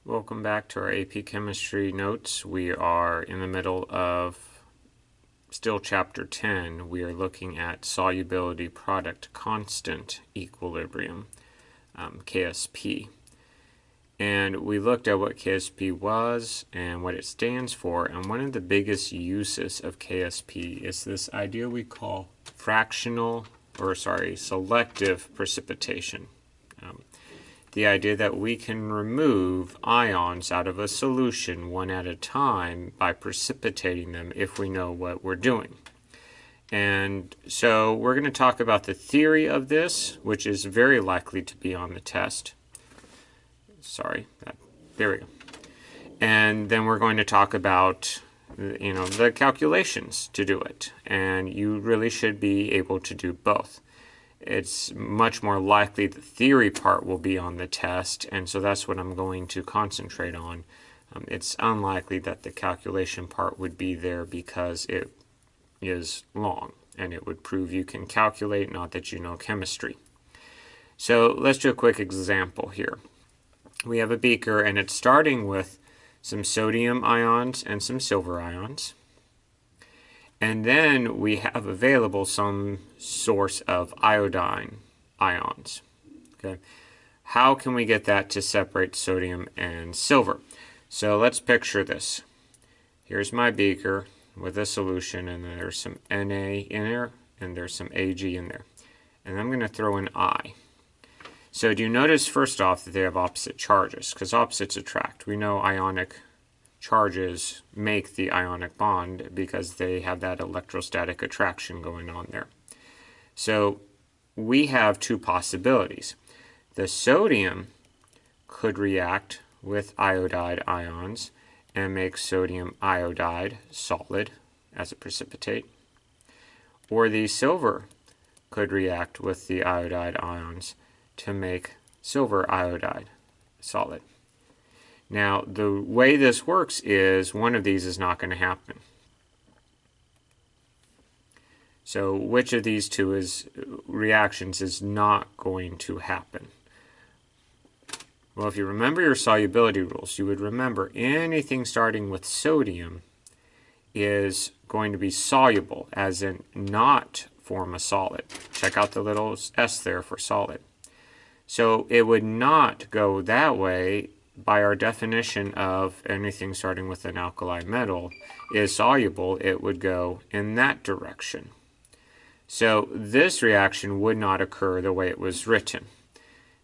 Welcome back to our AP Chemistry notes. We are in the middle of still Chapter 10. We are looking at solubility product constant equilibrium, KSP. And we looked at what KSP was and what it stands for. And one of the biggest uses of KSP is this idea we call selective precipitation. The idea that we can remove ions out of a solution one at a time by precipitating them if we know what we're doing. And so we're going to talk about the theory of this, which is very likely to be on the test. There we go. And then we're going to talk about the calculations to do it. And you really should be able to do both. It's much more likely the theory part will be on the test, and so that's what I'm going to concentrate on. It's unlikely that the calculation part would be there because it is long, and it would prove you can calculate, not that you know chemistry. So let's do a quick example here. We have a beaker, and it's starting with some sodium ions and some silver ions. And then we have available some source of iodine ions. Okay, how can we get that to separate sodium and silver? So let's picture this. Here's my beaker with a solution, and there's some Na in there, and there's some Ag in there. And I'm going to throw an I. So do you notice first off that they have opposite charges? Because opposites attract. We know ionic charges make the ionic bond because they have that electrostatic attraction going on there. So we have two possibilities. The sodium could react with iodide ions and make sodium iodide solid as a precipitate, or the silver could react with the iodide ions to make silver iodide solid. Now, the way this works is one of these is not going to happen. So which of these two reactions is not going to happen? Well, if you remember your solubility rules, you would remember anything starting with sodium is going to be soluble, as in not form a solid. Check out the little S there for solid. So it would not go that way. By our definition of anything starting with an alkali metal is soluble, it would go in that direction. So this reaction would not occur the way it was written.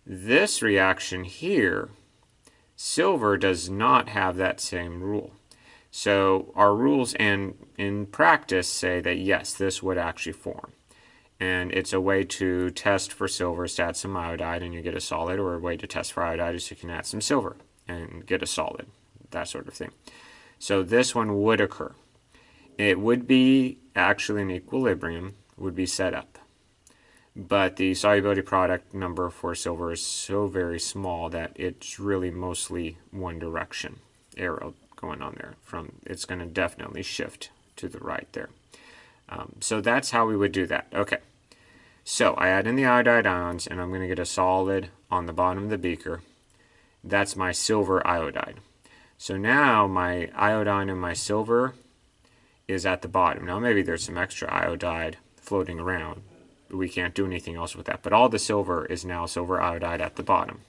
This reaction here, silver does not have that same rule. So our rules and in practice say that yes, this would actually form. And it's a way to test for silver is to add some iodide and you get a solid, or a way to test for iodide is you can add some silver and get a solid, that sort of thing. So this one would occur. It would be actually an equilibrium, would be set up. But the solubility product number for silver is so very small that it's really mostly one direction arrow going on there. It's going to definitely shift to the right there. So that's how we would do that. Okay. So I add in the iodide ions, and I'm going to get a solid on the bottom of the beaker. That's my silver iodide. So now my iodine and my silver is at the bottom. Now maybe there's some extra iodide floating around. We can't do anything else with that. But all the silver is now silver iodide at the bottom.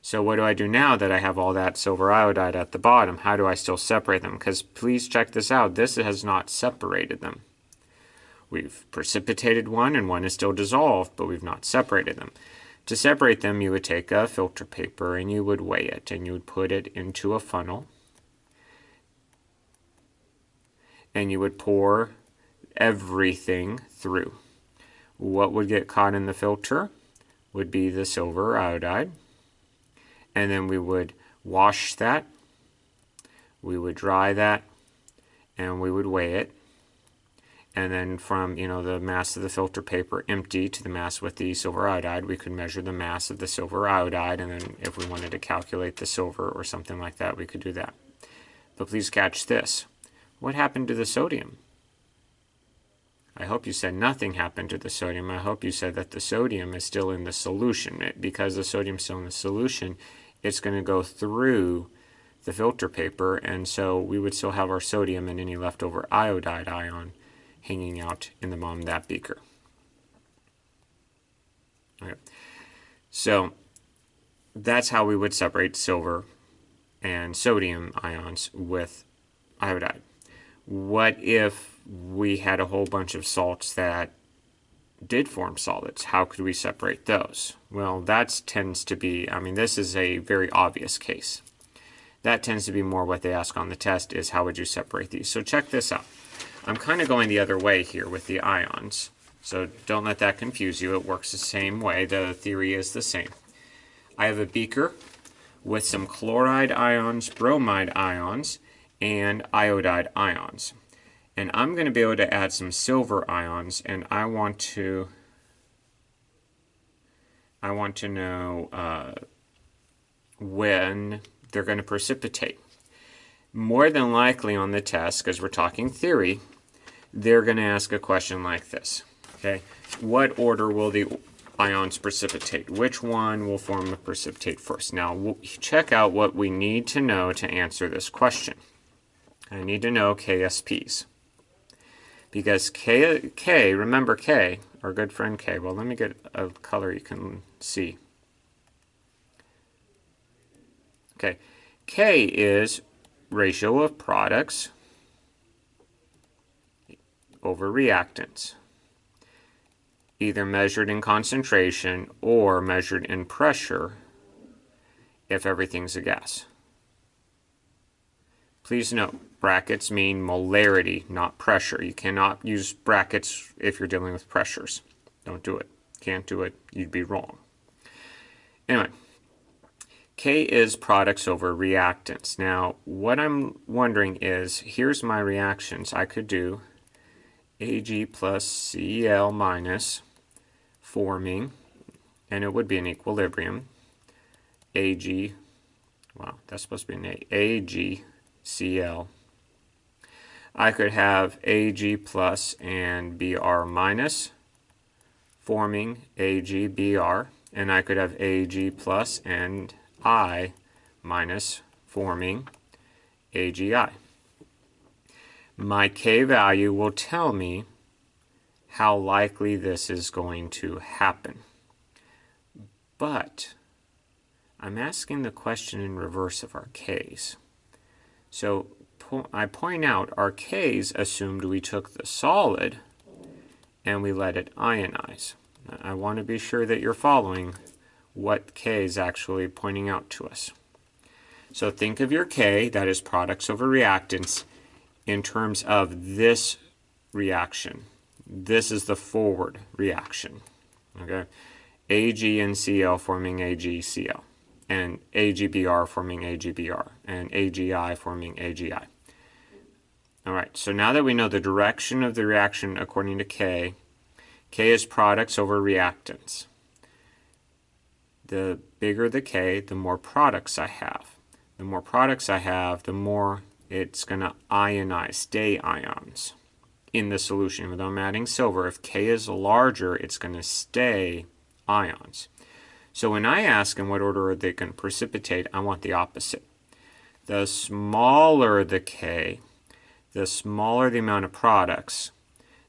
So what do I do now that I have all that silver iodide at the bottom? How do I still separate them? Because please check this out. This has not separated them. We've precipitated one and one is still dissolved, but we've not separated them. To separate them, you would take a filter paper and you would weigh it and you would put it into a funnel and you would pour everything through. What would get caught in the filter would be the silver iodide, and then we would wash that, we would dry that, and we would weigh it. And then from the mass of the filter paper empty to the mass with the silver iodide, we could measure the mass of the silver iodide, and then if we wanted to calculate the silver or something like that, we could do that. But please catch this. What happened to the sodium? I hope you said nothing happened to the sodium. I hope you said that the sodium is still in the solution. Because the sodium is still in the solution, it's going to go through the filter paper, and so we would still have our sodium and any leftover iodide ion hanging out in the bottom of that beaker. Okay. So that's how we would separate silver and sodium ions with iodide. What if we had a whole bunch of salts that did form solids? How could we separate those? Well, that tends to be, this is a very obvious case. That tends to be more what they ask on the test, is how would you separate these? So check this out. I'm kind of going the other way here with the ions. So don't let that confuse you. It works the same way. The theory is the same. I have a beaker with some chloride ions, bromide ions, and iodide ions. And I'm going to be able to add some silver ions, and I want to know when they're going to precipitate. More than likely on the test, because we're talking theory, they're going to ask a question like this. Okay, what order will the ions precipitate? Which one will form the precipitate first? Now, we'll check out what we need to know to answer this question. I need to know KSPs. Because K, remember K, our good friend K. Well, let me get a color you can see. Okay, K is ratio of products over reactants, either measured in concentration or measured in pressure if everything's a gas. Please note, brackets mean molarity, not pressure. You cannot use brackets if you're dealing with pressures. Don't do it. Can't do it. You'd be wrong. Anyway, K is products over reactants. Now, what I'm wondering is, here's my reactions. I could do Ag plus Cl minus forming, and it would be an equilibrium. Ag, wow, that's supposed to be an AgCl. I could have Ag plus and Br minus forming AgBr, and I could have Ag plus and I minus forming AgI. My K value will tell me how likely this is going to happen. But I'm asking the question in reverse of our Ks. So I point out our Ks assumed we took the solid and we let it ionize. I want to be sure that you're following what K is actually pointing out to us. So think of your K, that is products over reactants, in terms of this reaction. This is the forward reaction. Okay, Ag and Cl forming AgCl, and AgBr forming AgBr, and AgI forming AgI. All right, so now that we know the direction of the reaction according to K, K is products over reactants. The bigger the K, the more products I have. The more products I have, the more it's going to ionize, stay ions in the solution. Even though I'm adding silver, if K is larger, it's going to stay ions. So when I ask in what order are they going to precipitate, I want the opposite. The smaller the K, the smaller the amount of products,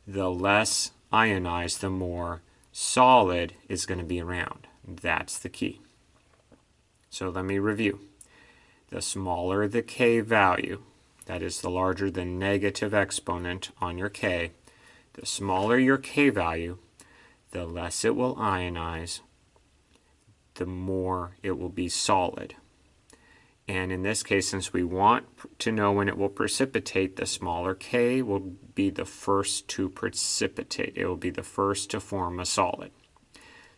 the less ionized, the more solid is going to be around. That's the key. So let me review. The smaller the K value, that is the larger the negative exponent on your K, the smaller your K value, the less it will ionize, the more it will be solid. And in this case, since we want to know when it will precipitate, the smaller K will be the first to precipitate. It will be the first to form a solid.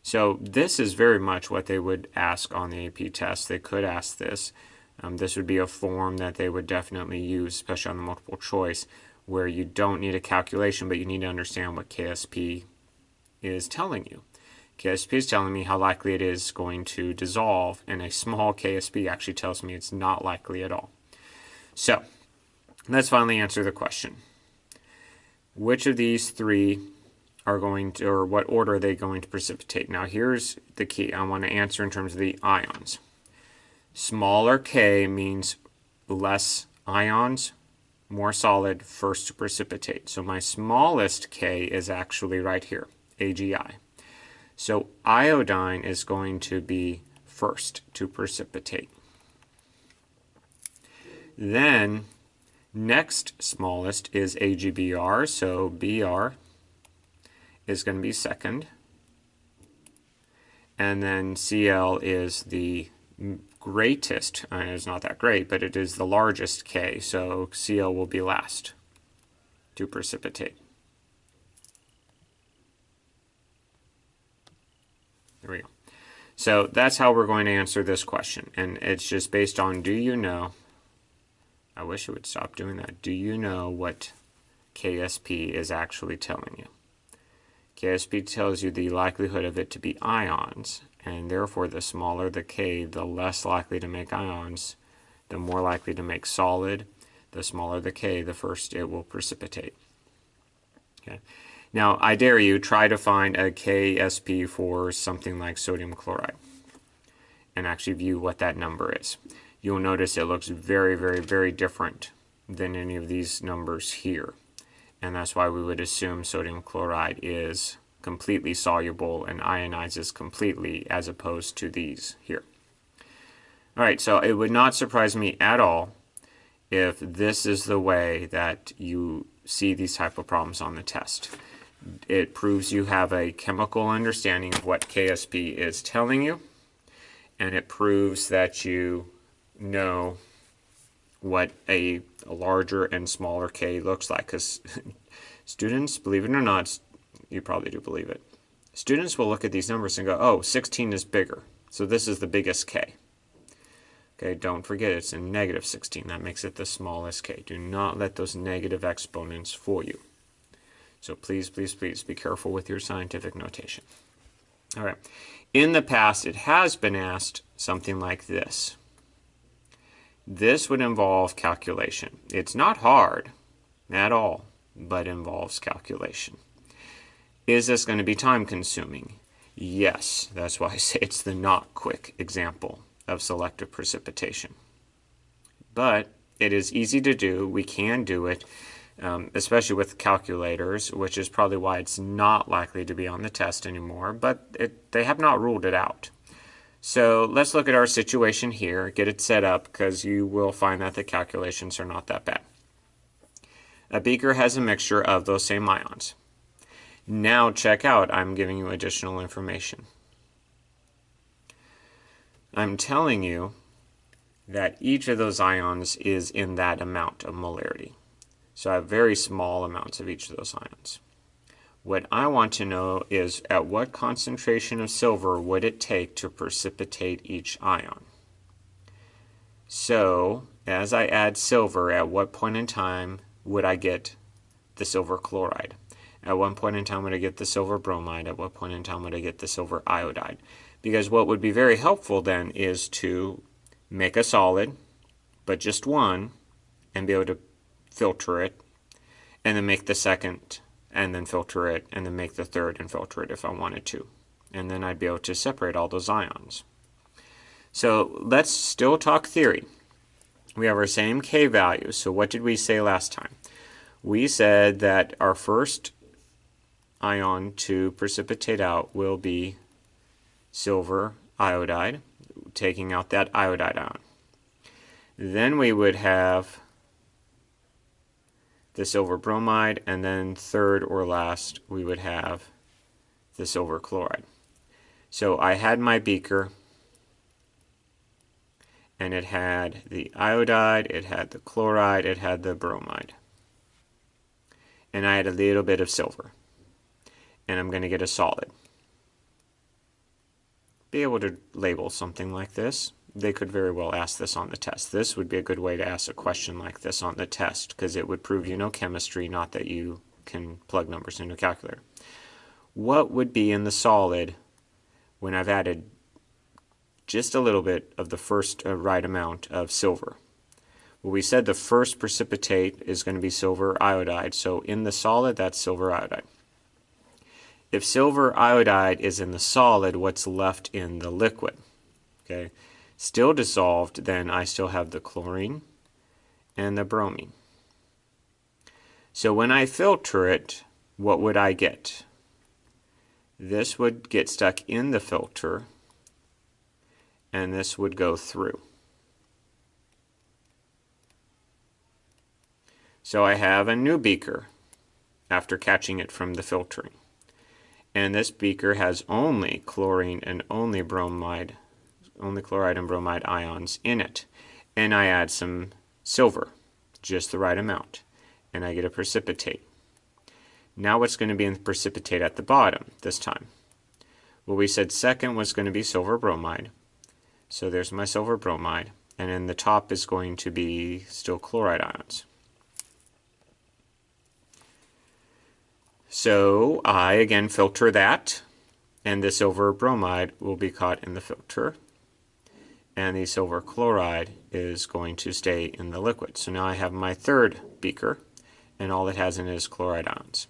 So this is very much what they would ask on the AP test. They could ask this. This would be a form that they would definitely use, especially on the multiple choice, where you don't need a calculation, but you need to understand what KSP is telling you. KSP is telling me how likely it is going to dissolve, and a small KSP actually tells me it's not likely at all. So let's finally answer the question. Which of these three are going to, or what order are they going to precipitate? Now here's the key. I want to answer in terms of the ions. Smaller K means less ions, more solid, first to precipitate. So my smallest K is actually right here, AgI. So iodine is going to be first to precipitate. Then next smallest is AgBr, so Br is going to be second. And then Cl is the greatest, it's not that great, but it is the largest K, so Cl will be last to precipitate. There we go. So that's how we're going to answer this question, and it's just based on, do you know, I wish it would stop doing that, do you know what KSP is actually telling you? KSP tells you the likelihood of it to be ions, and therefore the smaller the K, the less likely to make ions, the more likely to make solid. The smaller the K, the first it will precipitate. Okay. Now, I dare you, try to find a KSP for something like sodium chloride and actually view what that number is. You'll notice it looks very, very, very different than any of these numbers here. And that's why we would assume sodium chloride is completely soluble and ionizes completely, as opposed to these here. All right, so it would not surprise me at all if this is the way that you see these type of problems on the test. It proves you have a chemical understanding of what KSP is telling you, and it proves that you know what a larger and smaller K looks like, because students, believe it or not, you probably do believe it, students will look at these numbers and go, oh, 16 is bigger, so this is the biggest K. Okay, don't forget it's a negative 16. That makes it the smallest K. Do not let those negative exponents fool you. So please, please, please be careful with your scientific notation. All right. In the past, it has been asked something like this. This would involve calculation. It's not hard at all, but involves calculation. Is this going to be time consuming? Yes. That's why I say it's the not quick example of selective precipitation. But it is easy to do. We can do it, especially with calculators, which is probably why it's not likely to be on the test anymore, but they have not ruled it out. So let's look at our situation here, get it set up, because you will find that the calculations are not that bad. A beaker has a mixture of those same ions. Now check out, I'm giving you additional information. I'm telling you that each of those ions is in that amount of molarity. So I have very small amounts of each of those ions. What I want to know is at what concentration of silver would it take to precipitate each ion. So as I add silver, at what point in time would I get the silver chloride? At what point in time would I get the silver bromide? At what point in time would I get the silver iodide? Because what would be very helpful then is to make a solid, but just one, and be able to filter it, and then make the second, and then filter it, and then make the third and filter it if I wanted to. And then I'd be able to separate all those ions. So let's still talk theory. We have our same K values. So what did we say last time? We said that our first ion to precipitate out will be silver iodide, taking out that iodide ion. Then we would have the silver bromide, and then third or last we would have the silver chloride. So I had my beaker, and it had the iodide, it had the chloride, it had the bromide. And I had a little bit of silver. And I'm going to get a solid. Be able to label something like this. They could very well ask this on the test. This would be a good way to ask a question like this on the test, because it would prove you know chemistry, not that you can plug numbers into a calculator. What would be in the solid when I've added just a little bit of the first right amount of silver? Well, we said the first precipitate is going to be silver iodide, so in the solid, that's silver iodide. If silver iodide is in the solid, what's left in the liquid? Okay, Still dissolved, then I still have the chlorine and the bromine. So when I filter it, what would I get? This would get stuck in the filter, and this would go through. So I have a new beaker after catching it from the filtering. And this beaker has only chlorine and only bromide, only chloride and bromide ions in it. And I add some silver, just the right amount, and I get a precipitate. Now what's going to be in the precipitate at the bottom this time? Well, we said second was going to be silver bromide. So there's my silver bromide, and then the top is going to be still chloride ions. So I again filter that, and the silver bromide will be caught in the filter, and the silver chloride is going to stay in the liquid. So now I have my third beaker, and all it has in it is chloride ions.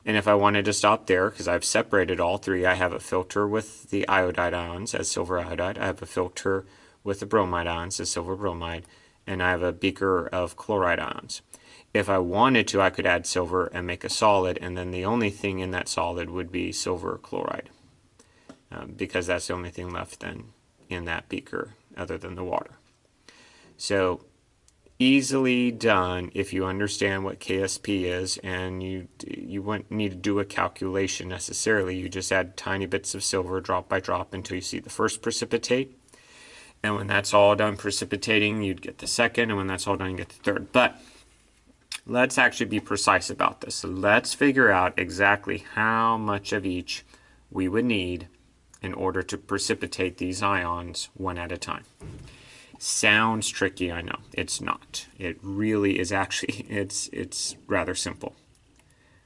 And if I wanted to stop there, because I've separated all three, I have a filter with the iodide ions as silver iodide, I have a filter with the bromide ions as silver bromide, and I have a beaker of chloride ions. If I wanted to, I could add silver and make a solid, and then the only thing in that solid would be silver chloride, because that's the only thing left then in that beaker other than the water. So easily done if you understand what KSP is, and you wouldn't need to do a calculation necessarily. You just add tiny bits of silver drop by drop until you see the first precipitate. And when that's all done precipitating, you'd get the second, and when that's all done, you get the third. But let's actually be precise about this. So let's figure out exactly how much of each we would need in order to precipitate these ions one at a time. Sounds tricky, I know. It's not. It really is actually, it's rather simple.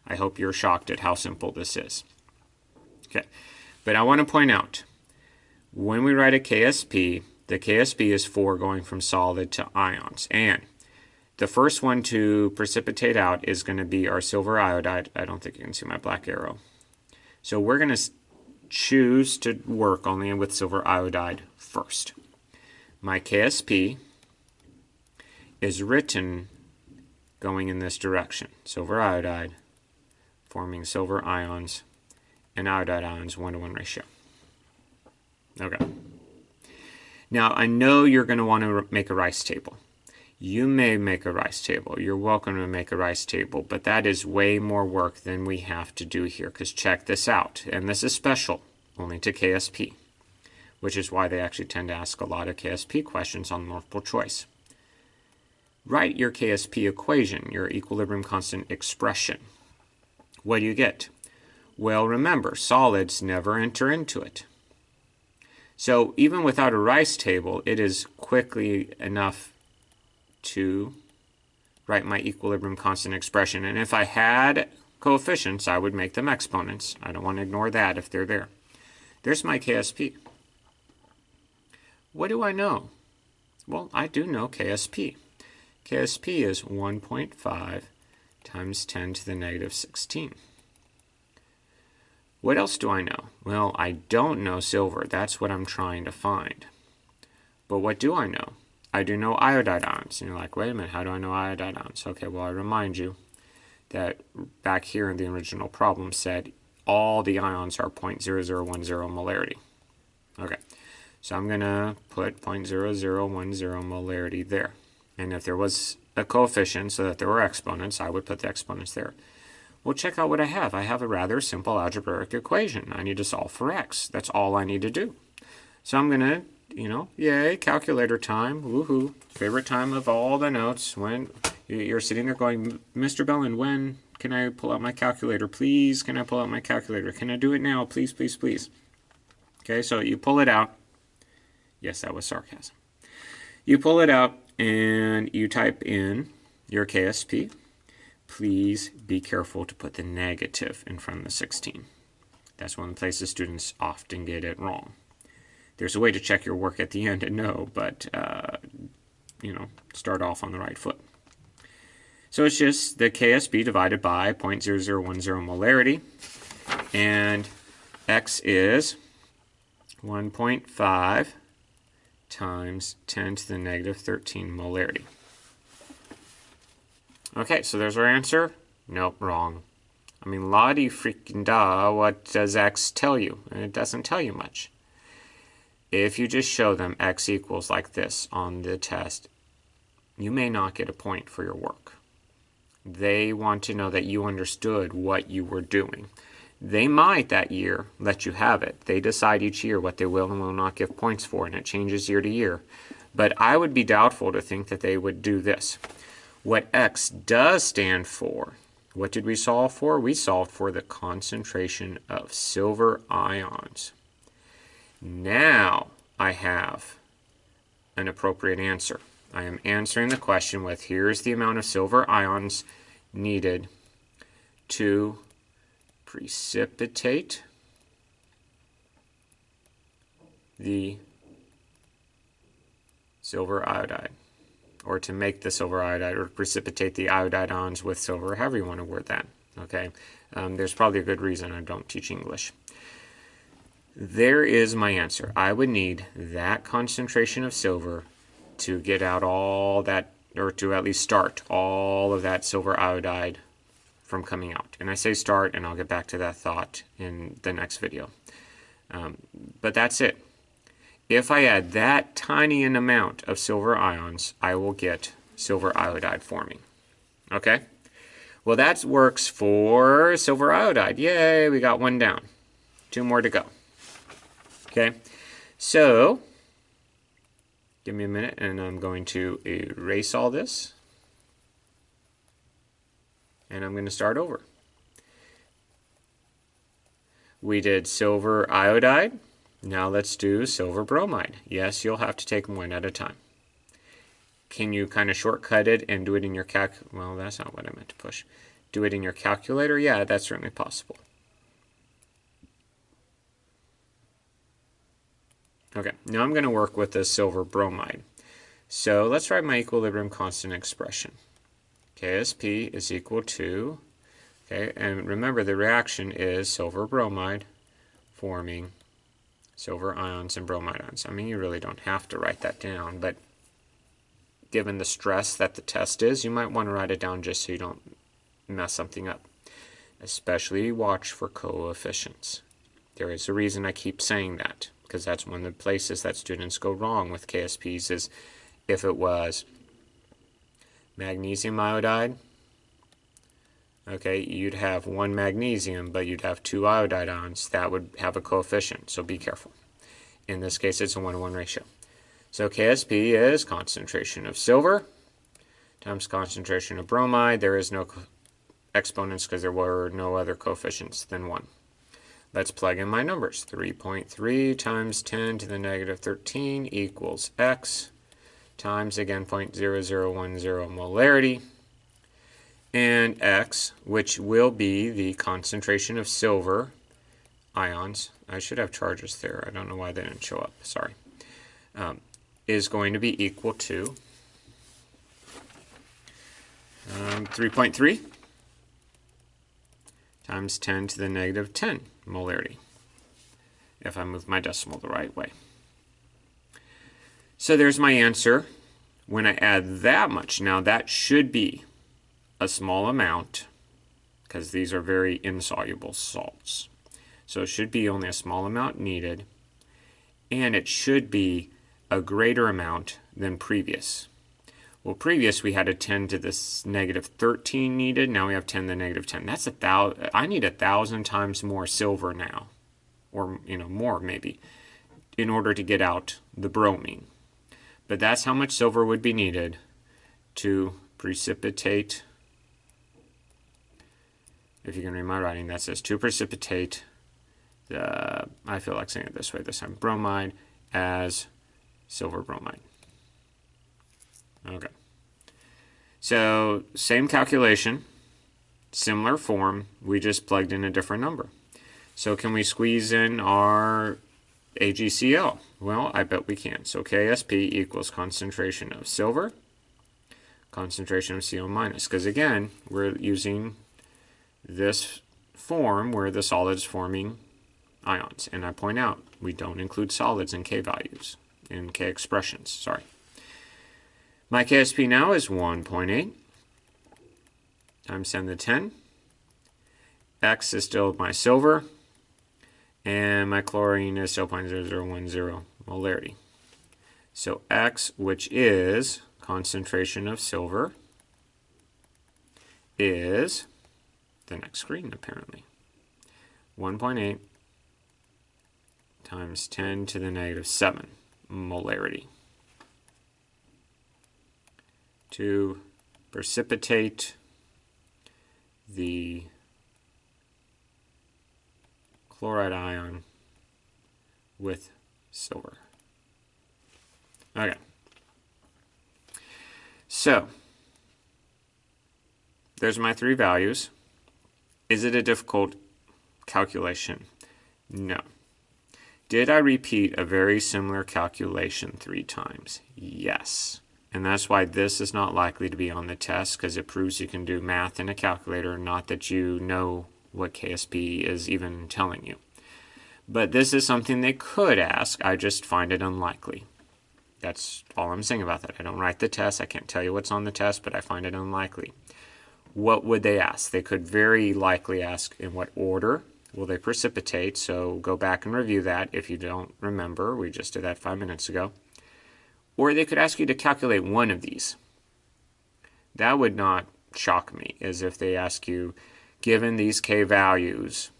I hope you're shocked at how simple this is. Okay, but I want to point out, when we write a KSP, the KSP is for going from solid to ions. And the first one to precipitate out is going to be our silver iodide. I don't think you can see my black arrow. So we're going to choose to work only with silver iodide first. My KSP is written going in this direction. Silver iodide forming silver ions and iodide ions 1-to-1 ratio. Okay. Now I know you're going to want to make a rice table. You may make a rice table. You're welcome to make a rice table, but that is way more work than we have to do here, because check this out. And this is special only to KSP, which is why they actually tend to ask a lot of KSP questions on multiple choice. Write your KSP equation, your equilibrium constant expression. What do you get? Well, remember, solids never enter into it. So even without a rice table, it is quickly enough to write my equilibrium constant expression. And if I had coefficients, I would make them exponents. I don't want to ignore that if they're there. There's my KSP. What do I know? Well, I do know KSP. KSP is 1.5 times 10 to the negative 16. What else do I know? Well, I don't know silver. That's what I'm trying to find. But what do I know? I do know iodide ions. And you're like, wait a minute, how do I know iodide ions? Okay, well, I remind you that back here in the original problem said all the ions are 0.0010 molarity. Okay, so I'm going to put 0.0010 molarity there. And if there was a coefficient so that there were exponents, I would put the exponents there. Well, check out what I have. I have a rather simple algebraic equation. I need to solve for x. That's all I need to do. So I'm going to, yay, calculator time, woohoo, favorite time of all the notes. When you're sitting there going, Mr. Bellin, when can I pull out my calculator? Please, can I pull out my calculator? Can I do it now? Please, please, please. Okay, so you pull it out. Yes, that was sarcasm. You pull it out and you type in your KSP. Please be careful to put the negative in front of the 16. That's one of the places students often get it wrong. There's a way to check your work at the end and know, but, start off on the right foot. So it's just the KSP divided by 0.0010 molarity, and x is 1.5 times 10 to the negative 13 molarity. Okay, so there's our answer. Nope, wrong. I mean, la-di freaking da, what does x tell you? It doesn't tell you much. If you just show them x equals like this on the test, you may not get a point for your work. They want to know that you understood what you were doing. They might that year let you have it. They decide each year what they will and will not give points for, and it changes year to year. But I would be doubtful to think that they would do this. What X does stand for, what did we solve for? We solved for the concentration of silver ions. Now I have an appropriate answer. I am answering the question with here's the amount of silver ions needed to precipitate the silver iodide, or to make the silver iodide, or precipitate the iodide ions with silver, however you want to word that. Okay, there's probably a good reason I don't teach English. There is my answer. I would need that concentration of silver to get out all that, or to at least start all of that silver iodide from coming out. And I say start, and I'll get back to that thought in the next video. But that's it. If I add that tiny an amount of silver ions, I will get silver iodide forming. Okay? Well, that works for silver iodide. Yay, we got one down. 2 more to go. Okay? So, give me a minute, and I'm going to erase all this. And I'm going to start over. We did silver iodide. Now let's do silver bromide. Yes, you'll have to take them one at a time. Can you kind of shortcut it and do it in your well, that's not what I meant to push. Do it in your calculator? Yeah, that's certainly possible. Okay, now I'm going to work with the silver bromide. So let's write my equilibrium constant expression. KSP is equal to, okay, and remember the reaction is silver bromide forming silver ions and bromide ions. I mean, you really don't have to write that down, but given the stress that the test is, you might want to write it down just so you don't mess something up. Especially watch for coefficients. There is a reason I keep saying that, because that's one of the places that students go wrong with KSPs is if it was magnesium iodide, okay, you'd have 1 magnesium, but you'd have 2 iodide ions. That would have a coefficient, so be careful. In this case, it's a 1-to-1 ratio. So KSP is concentration of silver times concentration of bromide. There is no exponents because there were no other coefficients than 1. Let's plug in my numbers. 3.3 times 10 to the negative 13 equals X times, again, 0.0010 molarity. And X, which will be the concentration of silver ions, I should have charges there, I don't know why they didn't show up, sorry, is going to be equal to 3.3 times 10 to the negative 10 molarity, if I move my decimal the right way. So there's my answer. When I add that much, now that should be a small amount, because these are very insoluble salts. So it should be only a small amount needed, and it should be a greater amount than previous. Well, previous we had a 10 to the negative 13 needed. Now we have 10 to the negative 10. That's 1,000. I need 1,000 times more silver now, or more maybe, in order to get out the bromine. But that's how much silver would be needed to precipitate. If you can read my writing, that says to precipitate the, I feel like saying it this way this time, bromide as silver bromide. Okay. So same calculation, similar form, we just plugged in a different number. So can we squeeze in our AgCl? Well, I bet we can. So KSP equals concentration of silver, concentration of Cl minus, because again, we're using this form where the solid is forming ions. And I point out, we don't include solids in K values in K expressions, sorry. My KSP now is 1.8 times 10 to the 10. X is still my silver, and my chlorine is still 0.0010 molarity. So X, which is concentration of silver, is the next screen apparently. 1.8 times 10 to the negative 7 molarity. To precipitate the chloride ion with silver. Okay. So, there's my three values. Is it a difficult calculation? No. Did I repeat a very similar calculation 3 times? Yes. And that's why this is not likely to be on the test, because it proves you can do math in a calculator, not that you know what KSP is even telling you. But this is something they could ask. I just find it unlikely. That's all I'm saying about that. I don't write the test. I can't tell you what's on the test, but I find it unlikely. What would they ask? They could very likely ask in what order will they precipitate. So go back and review that if you don't remember. We just did that 5 minutes ago. Or they could ask you to calculate one of these. That would not shock me, as if they ask you, given these K values,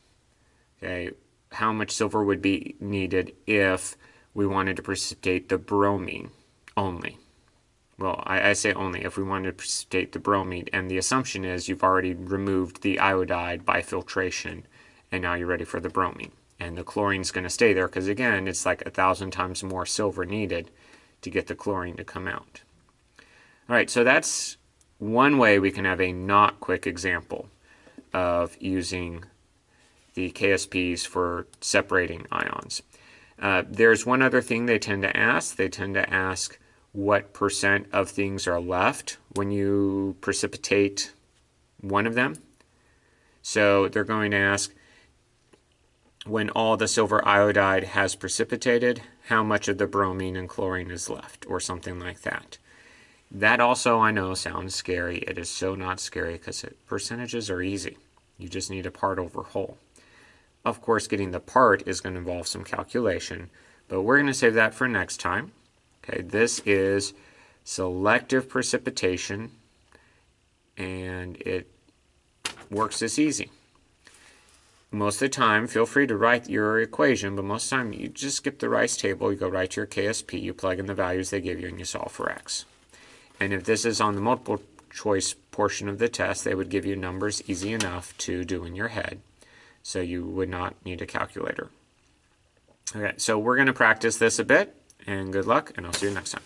okay, how much silver would be needed if we wanted to precipitate the bromine only. Well, I say only if we wanted to precipitate the bromine, and the assumption is you've already removed the iodide by filtration, and now you're ready for the bromine. And the chlorine's going to stay there, because again, it's like 1,000 times more silver needed to get the chlorine to come out. All right, so that's one way we can have a not quick example of using the KSPs for separating ions. There's one other thing they tend to ask. They tend to ask what percent of things are left when you precipitate one of them. So they're going to ask, when all the silver iodide has precipitated, how much of the bromine and chlorine is left, or something like that. That also, I know, sounds scary. It is so not scary, because percentages are easy. You just need a part over whole. Of course, getting the part is going to involve some calculation, but we're going to save that for next time. Okay, this is selective precipitation, and it works this easy. Most of the time, feel free to write your equation, but most of the time you just skip the rice table, you go right to your KSP, you plug in the values they give you, and you solve for X. And if this is on the multiple choice portion of the test, they would give you numbers easy enough to do in your head, so you would not need a calculator. Okay, so we're going to practice this a bit, and good luck, and I'll see you next time.